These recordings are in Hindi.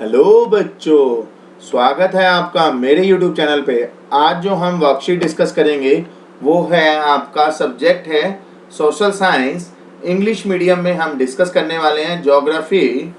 हेलो बच्चों, स्वागत है आपका मेरे YouTube चैनल पे। आज जो हम वर्कशीट डिस्कस करेंगे वो है आपका सब्जेक्ट है सोशल साइंस। इंग्लिश मीडियम में हम डिस्कस करने वाले हैं ज्योग्राफी,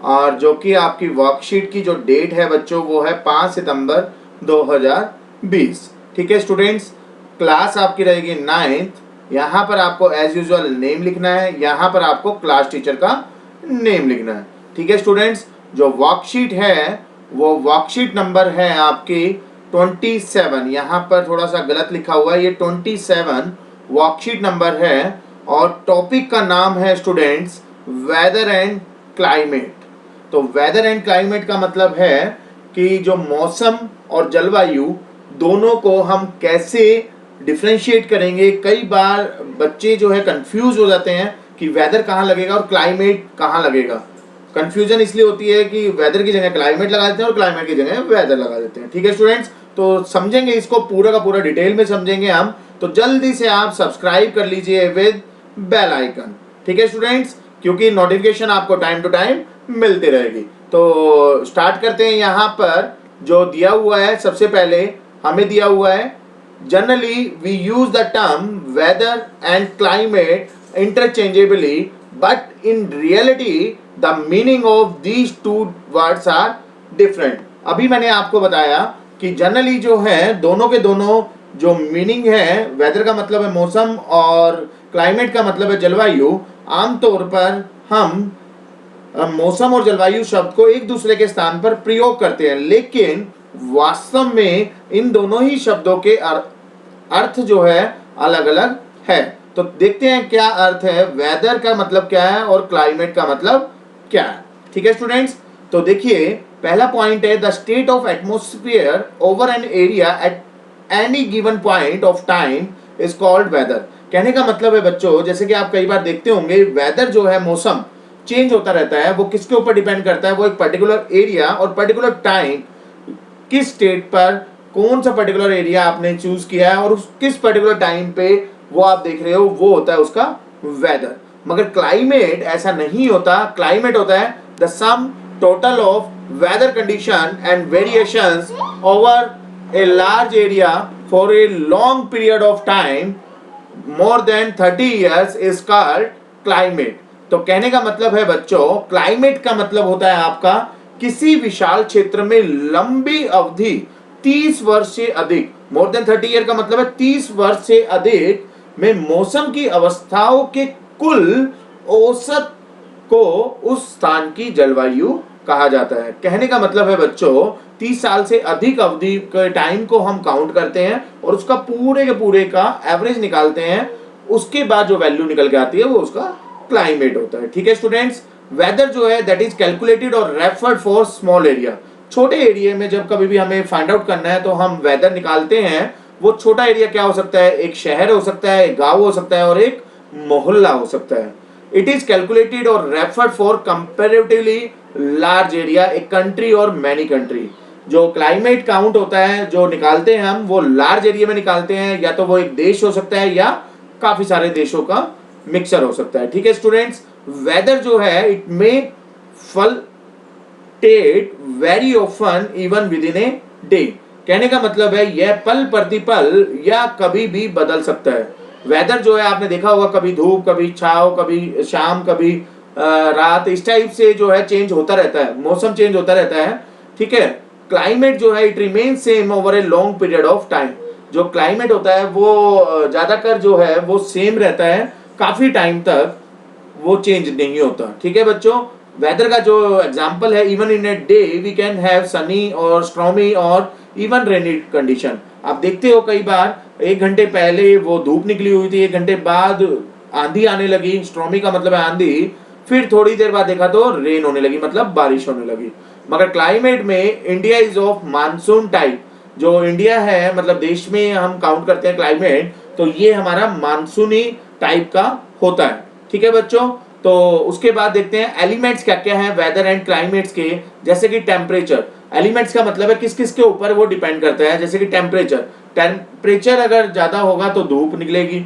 और जो कि आपकी वर्कशीट की जो डेट है बच्चों वो है 5 सितंबर 2020। ठीक है स्टूडेंट्स, क्लास आपकी रहेगी 9th। यहाँ पर आपको एज यूजुअल नेम लिखना है, यहाँ पर आपको क्लास टीचर का नेम लिखना है। ठीक है स्टूडेंट्स, जो वर्कशीट है वो वर्कशीट नंबर है आपकी 27। यहाँ पर थोड़ा सा गलत लिखा हुआ है, ये 27 वर्कशीट नंबर है। और टॉपिक का नाम है स्टूडेंट्स वेदर एंड क्लाइमेट। तो वेदर एंड क्लाइमेट का मतलब है कि जो मौसम और जलवायु दोनों को हम कैसे डिफ्रेंशिएट करेंगे। कई बार बच्चे जो है कंफ्यूज हो जाते हैं कि वेदर कहाँ लगेगा और क्लाइमेट कहाँ लगेगा। कंफ्यूजन इसलिए होती है कि वेदर की जगह क्लाइमेट लगा देते हैं और क्लाइमेट की जगह वेदर लगा देते हैं। ठीक है स्टूडेंट्स, तो समझेंगे इसको पूरा का पूरा डिटेल में समझेंगे हम। तो जल्दी से आप सब्सक्राइब कर लीजिए विद बेल आइकन। ठीक है स्टूडेंट्स, क्योंकि नोटिफिकेशन आपको टाइम टू टाइम मिलती रहेगी। तो स्टार्ट करते हैं। यहाँ पर जो दिया हुआ है, सबसे पहले हमें दिया हुआ है generally we use the term weather and climate interchangeably, but in reality the meaning of these two words are different। अभी मैंने आपको बताया कि जनरली जो है दोनों के दोनों जो मीनिंग है, वेदर का मतलब है मौसम और क्लाइमेट का मतलब है जलवायु। आमतौर पर हम मौसम और जलवायु शब्द को एक दूसरे के स्थान पर प्रयोग करते हैं, लेकिन वास्तव में इन दोनों ही शब्दों के अर्थ जो है अलग अलग है। तो देखते हैं क्या अर्थ है, वेदर का मतलब क्या है और क्लाइमेट का मतलब क्या है। ठीक है स्टूडेंट्स, तो देखिए पहला पॉइंट है the state of atmosphere over an area at any given point of time is called weather. कहने का मतलब है बच्चों, जैसे कि आप कई बार देखते होंगे वेदर जो है मौसम चेंज होता रहता है। वो किसके ऊपर डिपेंड करता है, वो एक पर्टिकुलर एरिया और पर्टिकुलर टाइम, किस स्टेट पर कौन सा पर्टिकुलर एरिया आपने चूज किया है और उस किस पर्टिकुलर टाइम पे वो आप देख रहे हो, वो होता है उसका वेदर। मगर क्लाइमेट ऐसा नहीं होता। क्लाइमेट होता है the sum total of weather condition and variations over a large area for a long period of time more than 30 years is called climate. तो कहने का मतलब है बच्चों, क्लाइमेट का मतलब होता है आपका किसी विशाल क्षेत्र में लंबी अवधि 30 वर्ष से अधिक, मोर देन 30 ईयर का मतलब है 30 वर्ष से अधिक में मौसम की अवस्थाओं के कुल औसत को उस स्थान की जलवायु कहा जाता है। कहने का मतलब है बच्चों 30 साल से अधिक अवधि के टाइम को हम काउंट करते हैं और उसका पूरे के पूरे का एवरेज निकालते हैं। उसके बाद जो वैल्यू निकल के आती है वो उसका क्लाइमेट होता है। ठीक है स्टूडेंट्स, वेदर जो है दैट इज कैलकुलेटेड और रेफर्ड फॉर स्मॉल एरिया। छोटे एरिया में जब कभी भी हमें फाइंड आउट करना है तो हम वेदर निकालते हैं। वो छोटा एरिया क्या हो सकता है, एक शहर हो सकता है, एक गांव हो सकता है और एक मोहल्ला हो सकता है। इट इज कैलकुलेटेड और referred for comparatively large area, एक कंट्री और मैनी कंट्री। जो क्लाइमेट काउंट होता है जो निकालते हैं हम, वो लार्ज एरिया में निकालते हैं, या तो वो एक देश हो सकता है या काफी सारे देशों का मिक्सचर हो सकता है। ठीक है स्टूडेंट्स, वेदर जो है it may fluctuate very often even with in a day. कहने का मतलब है यह पल प्रतिपल या कभी भी बदल सकता है। वेदर जो है आपने देखा होगा, कभी धूप, कभी छाव, कभी शाम, कभी रात, इस टाइप से जो है चेंज होता रहता है, मौसम चेंज होता रहता है। ठीक है, क्लाइमेट जो है it remain same over A long period of time. जो क्लाइमेट होता है वो ज्यादातर जो है वो सेम रहता है, काफी टाइम तक वो चेंज नहीं होता। ठीक है बच्चों, वेदर का जो एग्जांपल है, even in a day we can have sunny और स्टॉर्मी और इवन रेनी कंडीशन। आप देखते हो कई बार 1 घंटे पहले वो धूप निकली हुई थी, 1 घंटे बाद आंधी आने लगी, स्टॉर्मी का मतलब है आंधी, फिर थोड़ी देर बाद देखा तो रेन होने लगी, मतलब बारिश होने लगी। मगर क्लाइमेट में India is of monsoon type. जो इंडिया है मतलब देश में हम काउंट करते हैं क्लाइमेट, तो ये हमारा मानसूनी टाइप का होता है। ठीक है बच्चों, तो उसके बाद देखते हैं एलिमेंट्स क्या क्या है वेदर एंड क्लाइमेट्स के। जैसे कि टेम्परेचर, एलिमेंट्स का मतलब है किस किस के ऊपर वो डिपेंड करता है। जैसे कि टेम्परेचर अगर ज्यादा होगा तो धूप निकलेगी।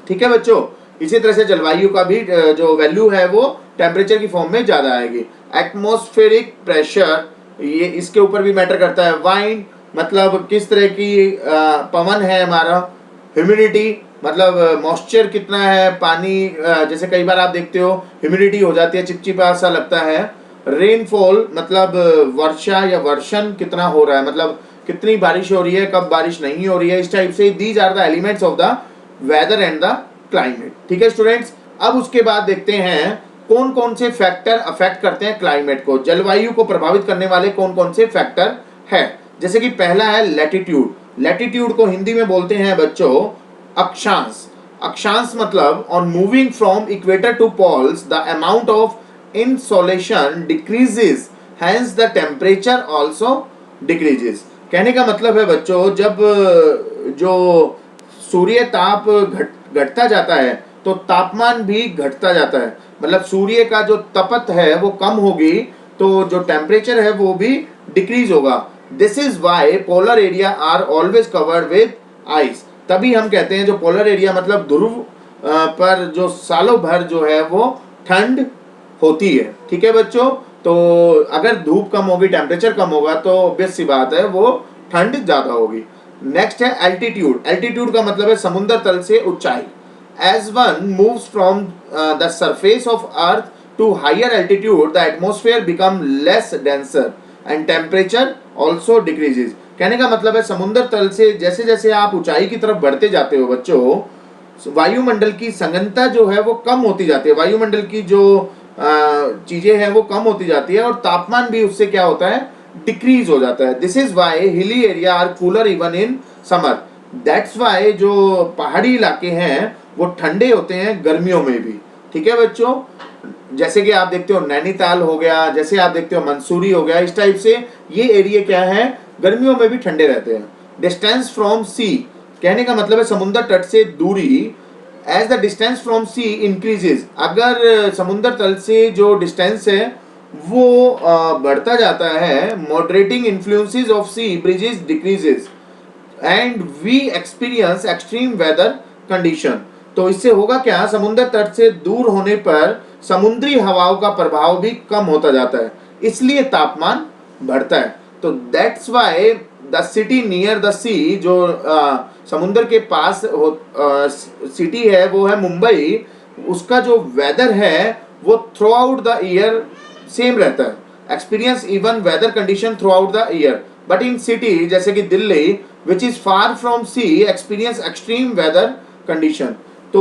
ठीक है बच्चों, इसी तरह से जलवायु का भी जो वैल्यू है वो टेम्परेचर की फॉर्म में ज्यादा आएगी। एटमॉस्फेरिक प्रेशर, ये इसके ऊपर भी मैटर करता है। वाइंड मतलब किस तरह की पवन है हमारा। ह्यूमिडिटी मतलब मॉइस्चर कितना है, पानी जैसे कई बार आप देखते हो ह्यूमिडिटी हो जाती है, चिपचिपा सा लगता है। रेनफॉल मतलब वर्षा या वर्षण कितना हो रहा है, मतलब कितनी बारिश हो रही है, कब बारिश नहीं हो रही है, इस टाइप से। These are the elements of the weather and the climate. ठीक है स्टूडेंट्स, अब उसके बाद देखते हैं कौन कौन से फैक्टर अफेक्ट करते हैं क्लाइमेट को, जलवायु को प्रभावित करने वाले कौन कौन से फैक्टर है। जैसे कि पहला है लैटिट्यूड। लैटिट्यूड को हिंदी में बोलते हैं बच्चों अक्षांश। अक्षांश मतलब on moving from equator to poles the amount of insolation decreases, hence the temperature also decreases. कहने का मतलब है बच्चों, जब जो सूर्य ताप घटता जाता है तो तापमान भी घटता जाता है, मतलब सूर्य का जो तपत है वो कम होगी तो जो टेम्परेचर है वो भी डिक्रीज होगा। This is why polar area are always covered with ice. तभी हम कहते हैं जो पोलर एरिया मतलब ध्रुव पर जो सालों भर जो है वो ठंड होती है। ठीक है बच्चों, तो अगर धूप कम होगी, टेम्परेचर कम होगा तो ऑब्वियस सी बात है वो ठंड ज्यादा होगी। नेक्स्ट है एल्टीट्यूड। एल्टीट्यूड का मतलब है समुद्र तल से ऊंचाई। As one moves from the surface of earth to higher altitude, the atmosphere become less denser and temperature also decreases। कहने का मतलब है समुद्र तल से जैसे जैसे आप ऊंचाई की तरफ बढ़ते जाते हो बच्चों, वायुमंडल की संघनता जो है वो कम होती जाती है, वायुमंडल की जो चीजें हैं वो कम होती जाती है और तापमान भी उससे क्या होता है, डिक्रीज हो जाता है। This is why hilly area are cooler even in summer. That's why जो पहाड़ी इलाके हैं वो ठंडे होते हैं गर्मियों में भी। ठीक है बच्चों, जैसे कि आप देखते हो नैनीताल हो गया, जैसे आप देखते हो मंसूरी हो गया, इस टाइप से ये एरिया क्या है, गर्मियों में भी ठंडे रहते हैं। डिस्टेंस फ्रॉम सी, कहने का मतलब है समुद्र तट से दूरी। As the distance from sea increases, अगर समुद्र तल से जो डिस्टेंस है वो बढ़ता जाता है, moderating influences of sea breezes decreases and we experience extreme weather condition. तो इससे होगा क्या, समुद्र तट से दूर होने पर समुद्री हवाओं का प्रभाव भी कम होता जाता है, इसलिए तापमान बढ़ता है। तो that's why the city near the sea, जो समुद्र के पास सिटी है वो है मुंबई, उसका जो वेदर है वो throughout the year same रहता है, experience even weather condition throughout the year. But in city जैसे कि Delhi which is far from sea experience extreme weather condition. तो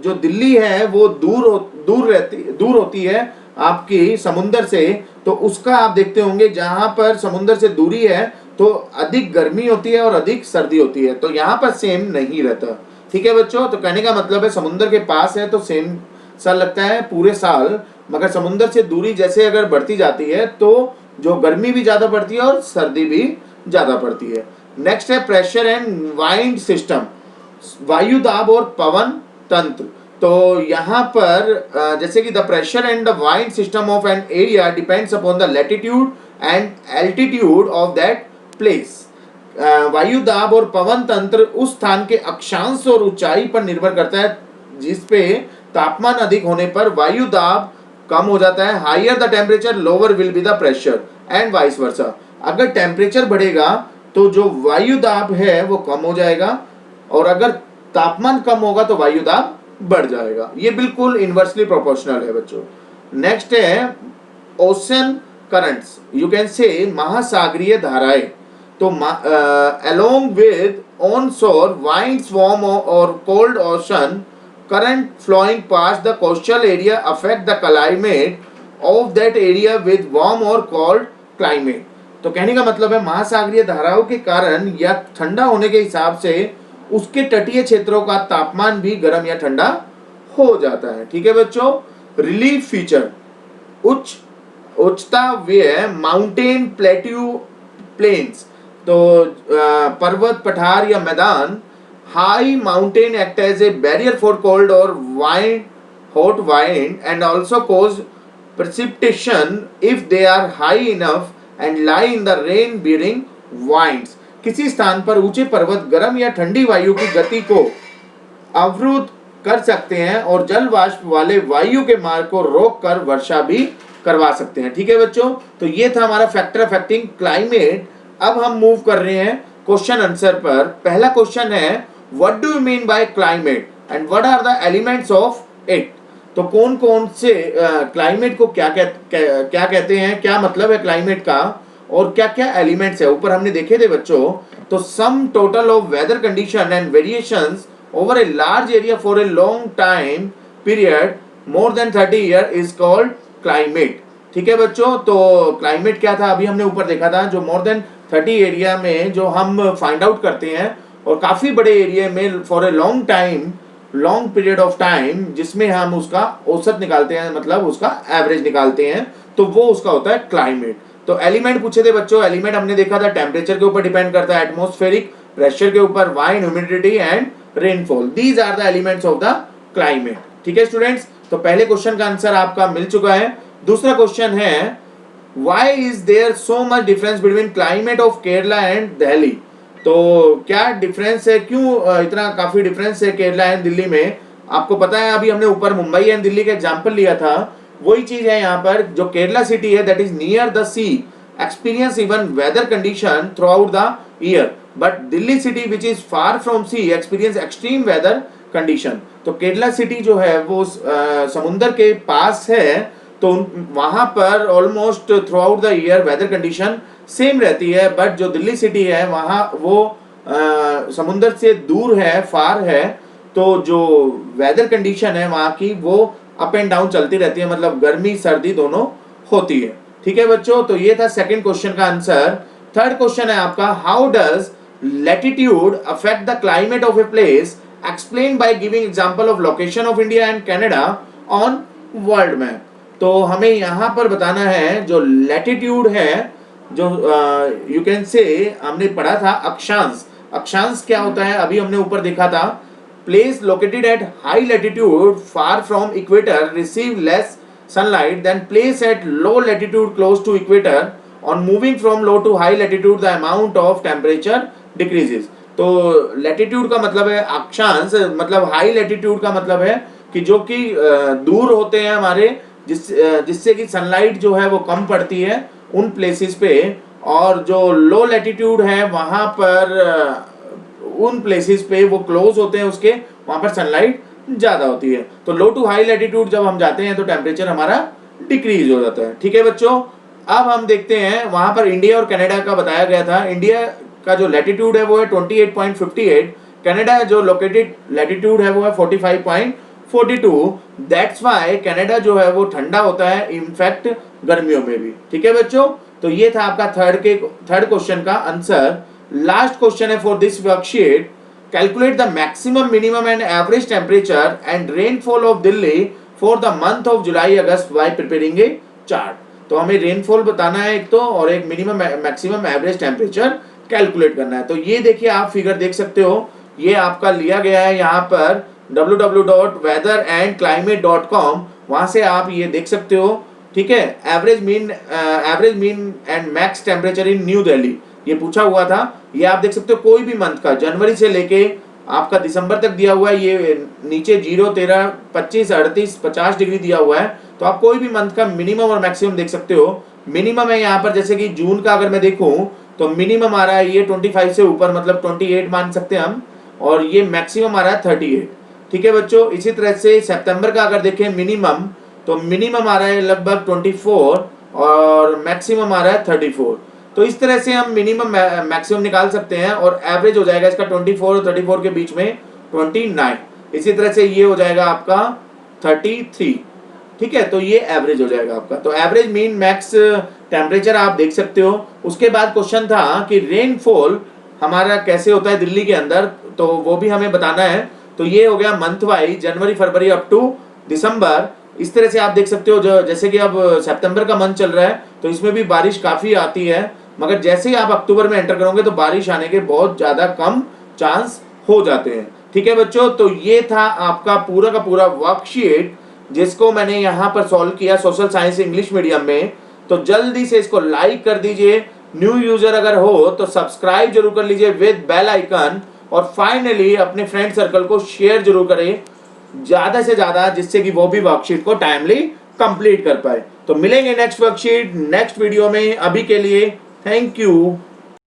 जो दिल्ली है वो दूर होती है आपकी समुंदर से, तो उसका आप देखते होंगे जहां पर समुंदर से दूरी है तो अधिक गर्मी होती है और अधिक सर्दी होती है, तो यहाँ पर सेम नहीं रहता। ठीक है बच्चों, तो कहने का मतलब है समुंदर के पास है तो सेम सा लगता है पूरे साल, मगर समुंदर से दूरी जैसे अगर बढ़ती जाती है तो जो गर्मी भी ज्यादा पड़ती है और सर्दी भी ज्यादा पड़ती है। नेक्स्ट है प्रेशर एंड वाइंड सिस्टम, वायु दाब और पवन तंत्र। तो यहाँ पर जैसे कि the pressure and the wind system of an area depends upon the latitude and altitude of that place. वायु दाब और पवन तंत्र उस स्थान के अक्षांश और ऊंचाई पर निर्भर करता है, जिसपे तापमान अधिक होने पर वायु दाब कम हो जाता है। Higher the temperature lower will be the pressure and vice versa. अगर टेम्परेचर बढ़ेगा तो जो वायु दाब है वो कम हो जाएगा और अगर तापमान कम होगा तो वायु दाब बढ़ जाएगा। ये बिल्कुल इनवर्सली प्रोपोर्शनल है बच्चों। नेक्स्ट है ocean currents, you can say महासागरीय धाराएं। तो along with onshore winds warm और cold ocean current flowing past the coastal area affect the climate of that area with warm or cold climate। तो कहने का मतलब है महासागरीय धाराओं के कारण या ठंडा होने के हिसाब से उसके तटीय क्षेत्रों का तापमान भी गर्म या ठंडा हो जाता है। ठीक है बच्चों। रिलीफ फीचर, उच्चता व्यय माउंटेन प्लेट्यू प्लेन्स, तो पर्वत पठार या मैदान। High mountain act as a barrier for cold or hot wind and also cause precipitation if they are high enough and lie in the rain bearing winds। किसी स्थान पर ऊंचे पर्वत गर्म या ठंडी वायु की गति को अवरुद्ध कर सकते हैं और जल वाष्प वाले वायु के मार्ग को रोक कर वर्षा भी करवा सकते हैं। ठीक है बच्चों, तो ये था हमारा फैक्टर अफेक्टिंग क्लाइमेट। अब हम मूव कर रहे हैं क्वेश्चन आंसर पर। पहला क्वेश्चन है what do you mean by climate and what are the elements of it. तो कौन कौन से क्लाइमेट को क्या कहते हैं, क्या मतलब है क्लाइमेट का और क्या क्या एलिमेंट्स है, ऊपर हमने देखे थे बच्चों। तो sum total of weather condition and variations over a large area for a long time period more than 30 year is called climate. ठीक है बच्चों, तो क्लाइमेट क्या था, अभी हमने ऊपर देखा था, जो मोर देन 30 एरिया में जो हम फाइंड आउट करते हैं और काफी बड़े एरिया में for a long period of time, जिसमें हम उसका औसत निकालते हैं, मतलब उसका एवरेज निकालते हैं, तो वो उसका होता है क्लाइमेट। तो एलिमेंट पूछे थे बच्चों, एलिमेंट हमने देखा था टेम्परेचर के ऊपर डिपेंड करता है, एटमॉस्फेरिक प्रेशर के ऊपर, wind, humidity and rainfall, these are the elements of the climate. ठीक है स्टूडेंट्स, तो पहले क्वेश्चन का आंसर आपका मिल चुका है। दूसरा क्वेश्चन है why is there so much difference between climate of Kerala and Delhi. तो क्या डिफरेंस है, क्यों इतना काफी डिफरेंस है केरला एंड दिल्ली में। आपको पता है अभी हमने ऊपर मुंबई एंड दिल्ली का एग्जांपल लिया था, वही चीज है यहाँ पर। जो केरला सिटी है that is near the sea experience even weather condition throughout the year, but Delhi city which is far from sea experience extreme weather condition. तो केरला सिटी जो है वो समुंदर के पास है, तो वहां पर almost throughout the year weather condition same रहती है, बट जो दिल्ली सिटी है वहाँ वो समुंदर से दूर है, फार है, तो जो वेदर कंडीशन है वहाँ की वो अप एंड डाउन चलती रहती है, मतलब गर्मी सर्दी दोनों होती है। ठीक है बच्चों, तो ये था सेकंड क्वेश्चन का आंसर। थर्ड क्वेश्चन है आपका how does latitude affect the climate of a place, explain by giving example of location of India and Canada on world map. तो हमें यहाँ पर बताना है जो लैटिट्यूड है, जो यू कैन से हमने पढ़ा था अक्षांश। अक्षांश क्या होता है, अभी हमने ऊपर देखा था, place located at high latitude far from equator receive less sunlight than place at low latitude close to equator, on moving from low to high latitude the amount of temperature decreases. तो लैटिट्यूड का मतलब है अक्षांश, मतलब हाई लैटिट्यूड का मतलब है कि जो कि दूर होते हैं हमारे, जिससे कि सनलाइट जो है वो कम पड़ती है उन प्लेसेस पे, और जो लो लैटिट्यूड है वहां पर उन प्लेसेस पे वो क्लोज होते हैं उसके, वहां पर सनलाइट ज्यादा होती है। तो लो टू हाई लैटिट्यूड जब हम जाते हैं तो टेम्परेचर हमारा डिक्रीज हो जाता है। ठीक है बच्चों, अब हम देखते हैं वहां पर इंडिया और कनाडा का बताया गया था। इंडिया का जो लैटिट्यूड है वो है 28.58, कनाडा जो लोकेटेड लैटिट्यूड है वो है 45.42। दैट्स व्हाई कनाडा जो है वो ठंडा होता है इनफैक्ट गर्मियों में भी। ठीक है बच्चों, तो ये था आपका थर्ड क्वेश्चन का आंसर। लास्ट क्वेश्चन है for this worksheet, calculate the maximum minimum and average temperature and rainfall of Delhi for the month of July August bye preparing A chart. तो हमें रेनफॉल बताना है एक तो, और एक minimum maximum average temperature calculate करना है। तो ये देखिए आप फिगर देख सकते हो, ये आपका लिया गया है यहाँ पर www.weatherandclimate.com, वहां से आप ये देख सकते हो। ठीक है, average mean and max temperature in new Delhi ये पूछा हुआ था। ये आप देख सकते हो कोई भी मंथ का, जनवरी से लेके आपका दिसंबर तक दिया हुआ है, ये नीचे 0, 13, 25, 38, 50 डिग्री दिया हुआ है। तो आप कोई भी मंथ का मिनिमम और मैक्सिमम देख सकते हो। मिनिमम है यहाँ पर, जैसे कि जून का अगर मैं देखूं तो मिनिमम आ रहा है ये 25 से ऊपर, मतलब 28 मान सकते हैं हम, और ये मैक्सिमम आ रहा है 38। ठीक है बच्चों, इसी तरह से सितंबर का अगर देखें मिनिमम, तो मिनिमम आ रहा है लगभग 24 और मैक्सिमम आ रहा है 34। तो इस तरह से हम मिनिमम मैक्सिमम निकाल सकते हैं, और एवरेज हो जाएगा इसका 24 और 34 के बीच में 29। इसी तरह से ये हो जाएगा आपका 33। ठीक है, तो ये एवरेज हो जाएगा आपका। तो एवरेज मीन मैक्स टेम्परेचर आप देख सकते हो। उसके बाद क्वेश्चन था कि रेनफॉल हमारा कैसे होता है दिल्ली के अंदर, तो वो भी हमें बताना है। तो ये हो गया मंथ वाइज, जनवरी फरवरी अप टू दिसंबर। इस तरह से आप देख सकते हो, जो जैसे कि अब सितंबर का मंथ चल रहा है तो इसमें भी बारिश काफी आती है, मगर जैसे ही आप अक्टूबर में एंटर करोगे तो बारिश आने के बहुत ज्यादा कम चांस हो जाते हैं। ठीक है बच्चों, तो ये था आपका पूरा का पूरा वर्कशीट जिसको मैंने यहाँ पर सॉल्व किया सोशल साइंस इंग्लिश मीडियम में। तो जल्दी से इसको लाइक कर दीजिए, न्यू यूजर अगर हो तो सब्सक्राइब जरूर कर लीजिए विद बेल आइकन, और फाइनली अपने फ्रेंड सर्कल को शेयर जरूर करें ज्यादा से ज्यादा, जिससे कि वो भी वर्कशीट को टाइमली कंप्लीट कर पाए। तो मिलेंगे नेक्स्ट वर्कशीट नेक्स्ट वीडियो में। अभी के लिए थैंक यू।